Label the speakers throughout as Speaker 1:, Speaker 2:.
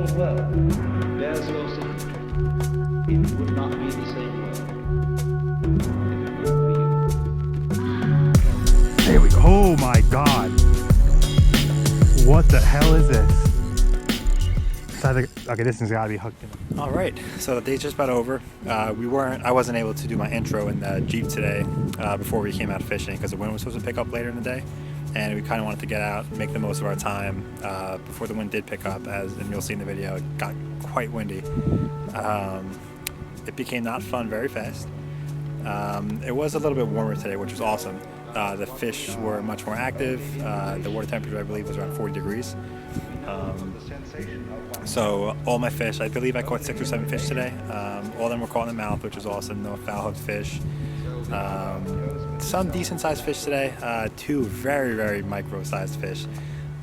Speaker 1: whole world bears your signature, it would not be the same world if it weren't for you.
Speaker 2: There we go. Oh my god. What the hell is this? Okay, this thing's gotta be hooked in. Alright, so the day's just about over. I wasn't able to do my intro in the Jeep today before we came out fishing because the wind was supposed to pick up later in the day. And we kind of wanted to get out and make the most of our time before the wind did pick up, and you'll see in the video, it got quite windy. It became not fun very fast. It was a little bit warmer today, which was awesome. The fish were much more active. The water temperature, I believe, was around 40 degrees. So all my fish, I believe I caught 6 or 7 fish today. All of them were caught in the mouth, which was awesome. No foul hooked fish. Some decent sized fish today. 2 very, very micro sized fish.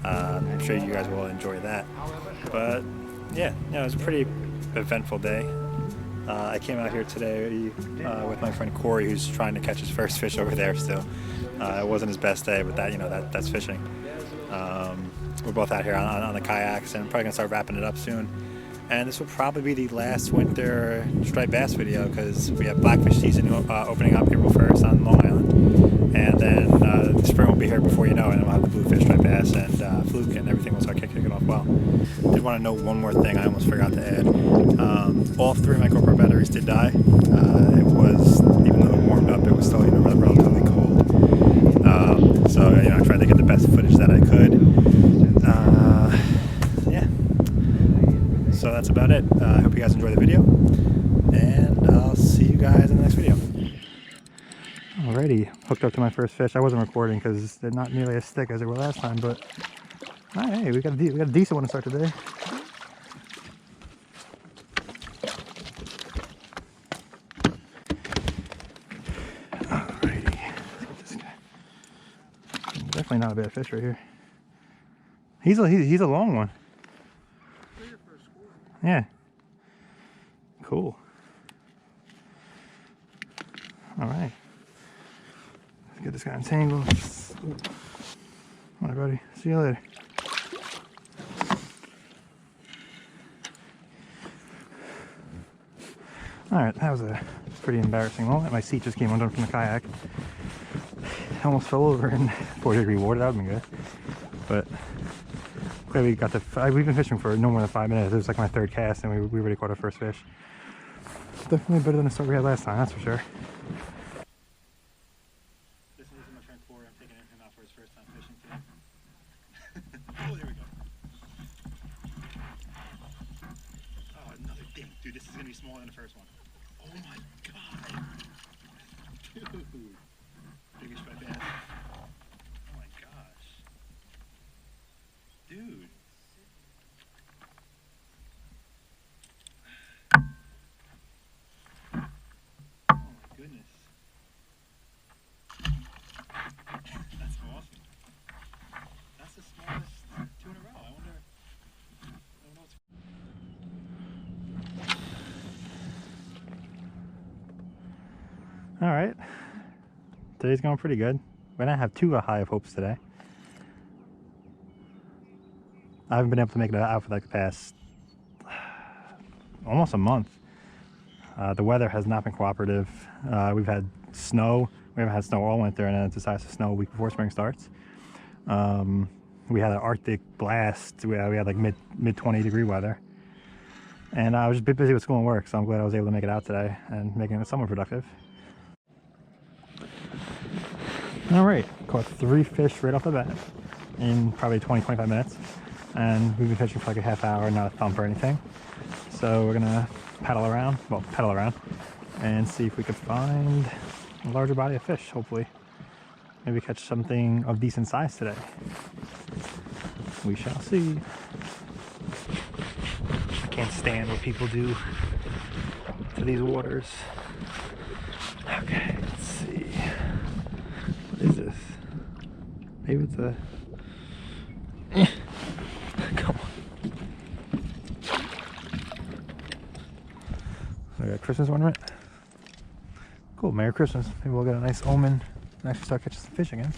Speaker 2: I'm sure you guys will enjoy that. But yeah, it was a pretty eventful day. I came out here today with my friend Corey, who's trying to catch his first fish over there still. It wasn't his best day, but that's fishing. We're both out here on the kayaks, and probably gonna start wrapping it up soon. And this will probably be the last winter striped bass video because we have blackfish season opening up April 1st on Long Island, and then the spring will be here before you know it, and we'll have the bluefish striped bass and fluke, and everything will start kicking off well. Did want to note one more thing I almost forgot to add. All 3 of my GoPro batteries did die. It was, even though it warmed up, it was still relatively cold. So I tried to get the best footage that I could. Yeah. So that's about it. I hope you guys enjoy the video, and I'll see you guys in the next video. Alrighty, hooked up to my first fish. I wasn't recording because they're not nearly as thick as they were last time, but hey, we got a decent one to start today. Alrighty, let's get this guy. Definitely not a bad fish right here. He's a long one. Yeah. Cool. All right. Let's get this guy entangled. All right, buddy. See you later. All right, that was a pretty embarrassing moment. My seat just came undone from the kayak. I almost fell over in 40-degree water. That would have been good. But glad we got we've been fishing for no more than 5 minutes. It was like my 3rd cast, and we already caught our first fish. Definitely better than the start we had last time, that's for sure. This is my friend Corey. I'm taking him out for his first time fishing today. Oh, there we go. Oh, another dink. Dude, this is going to be smaller than the first one. Oh my god. Dude. Biggest striped bass. Oh my gosh. Dude. Oh my goodness. That's awesome. That's the smallest 2 in a row. I wonder what's... All right. Today's going pretty good. We don't have too high of hopes today. I haven't been able to make it out for like the past almost a month. The weather has not been cooperative. We've had snow. We haven't had snow all winter, and then it decides to snow a week before spring starts. We had an Arctic blast. We had like mid 20-degree weather. And I was just a bit busy with school and work, so I'm glad I was able to make it out today and making it somewhat productive. All right, caught 3 fish right off the bat in probably 20-25 minutes. And we've been fishing for like a half hour, not a thump or anything. So we're gonna pedal around and see if we could find a larger body of fish, hopefully. Maybe catch something of decent size today. We shall see. I can't stand what people do to these waters. Okay, let's see. What is this? Maybe it's a... Come on. So we got Christmas ornament. Cool, Merry Christmas. Maybe we'll get a nice omen and actually start catching some fish again.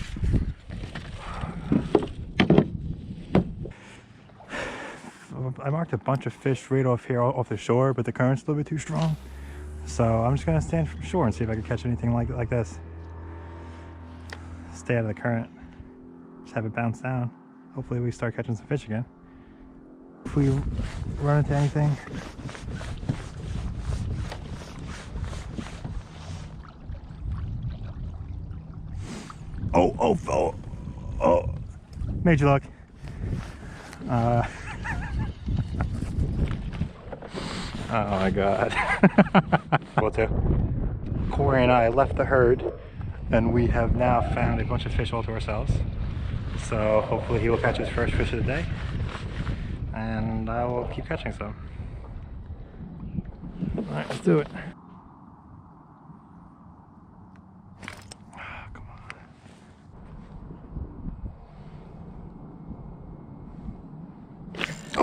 Speaker 2: I marked a bunch of fish right off here, off the shore, but the current's a little bit too strong. So I'm just gonna stand from shore and see if I can catch anything like this. Stay out of the current. Just have it bounce down. Hopefully we start catching some fish again. If we run into anything. Oh, major luck. Oh my God. Well, too. Corey and I left the herd and we have now found a bunch of fish all to ourselves. So hopefully he will catch his first fish of the day and I will keep catching some. All right, let's do it.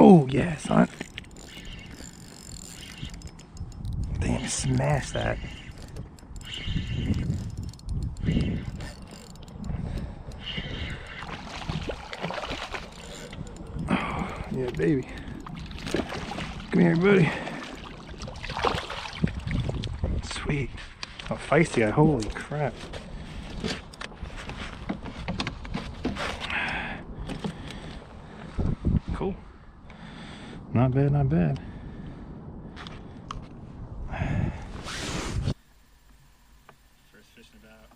Speaker 2: Oh, yeah, son. Damn, smash that. Oh, yeah, baby. Come here, buddy. Sweet. Oh, feisty guy. Holy crap. Cool. Not bad, not bad. First fish in about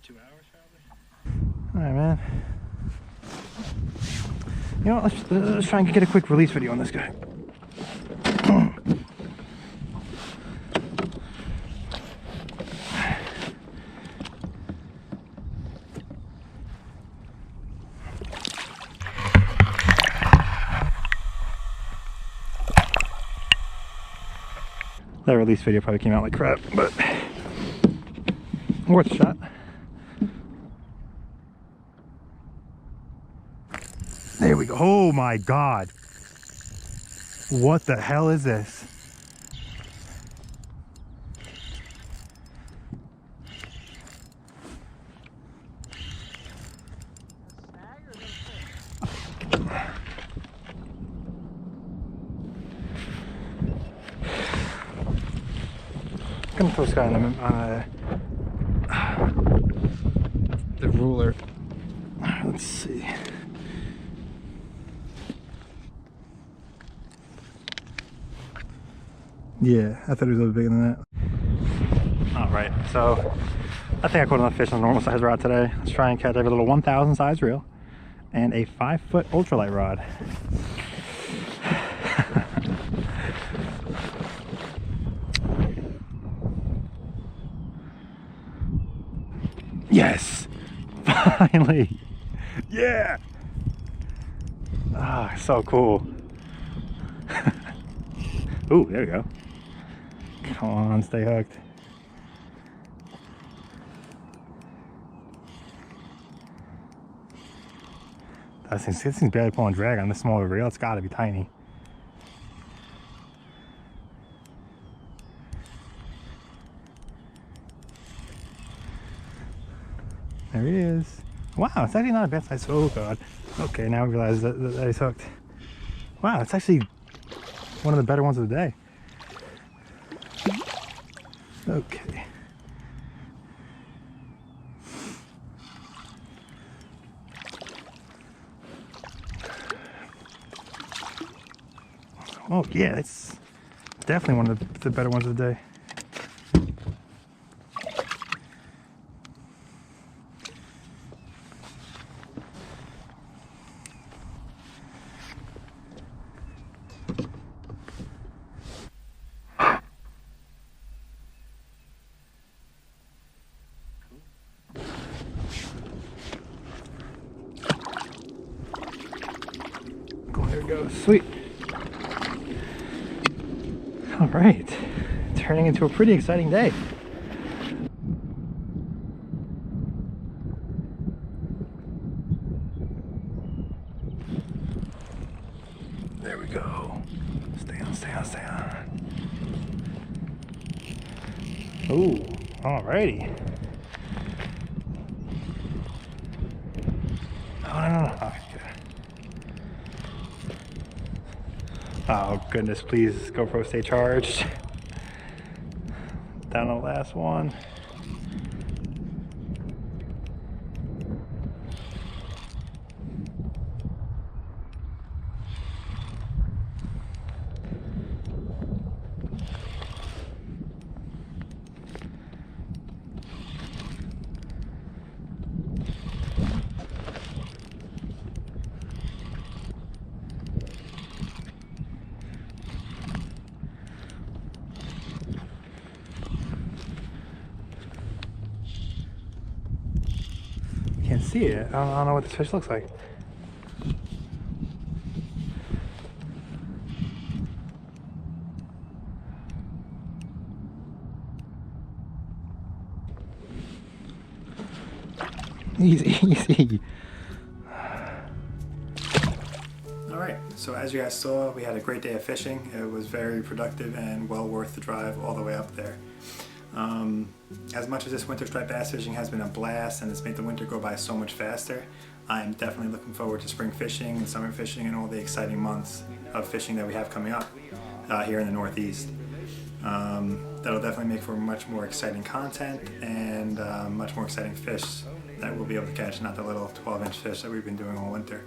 Speaker 2: 2 hours, probably. All right, man. You know what? Let's try and get a quick release video on this guy. That release video probably came out like crap, but worth a shot. There we go. Oh my God. What the hell is this? I'm gonna throw this guy on the ruler. Let's see. Yeah, I thought it was a little bigger than that. All right, so I think I caught enough fish on a normal size rod today. Let's try and catch every little 1,000 size reel and a 5-foot ultralight rod. Yes, finally. Yeah. Ah, so cool. Ooh, there we go. Come on, stay hooked. This thing's barely pulling drag on this small of a reel. It's got to be tiny. There he is. Wow, it's actually not a bad size. Oh God. Okay, now I realize that he's hooked. Wow, it's actually one of the better ones of the day. Okay. Oh yeah, it's definitely one of the better ones of the day. Cool, there we go. Sweet. All right, turning into a pretty exciting day. There we go. Stay on, stay on, stay on. Ooh, alrighty. no. Okay, good. Oh goodness, please GoPro stay charged. Down the last one. Can't see it. I don't know what this fish looks like. Easy, easy. All right, so as you guys saw, we had a great day of fishing. It was very productive and well worth the drive all the way up there. As much as this winter striped bass fishing has been a blast and it's made the winter go by so much faster, I'm definitely looking forward to spring fishing and summer fishing and all the exciting months of fishing that we have coming up here in the Northeast. That'll definitely make for much more exciting content and much more exciting fish that we'll be able to catch, not the little 12-inch fish that we've been doing all winter.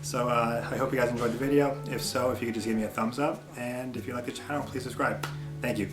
Speaker 2: So I hope you guys enjoyed the video. If so, if you could just give me a thumbs up, and if you like the channel, please subscribe. Thank you.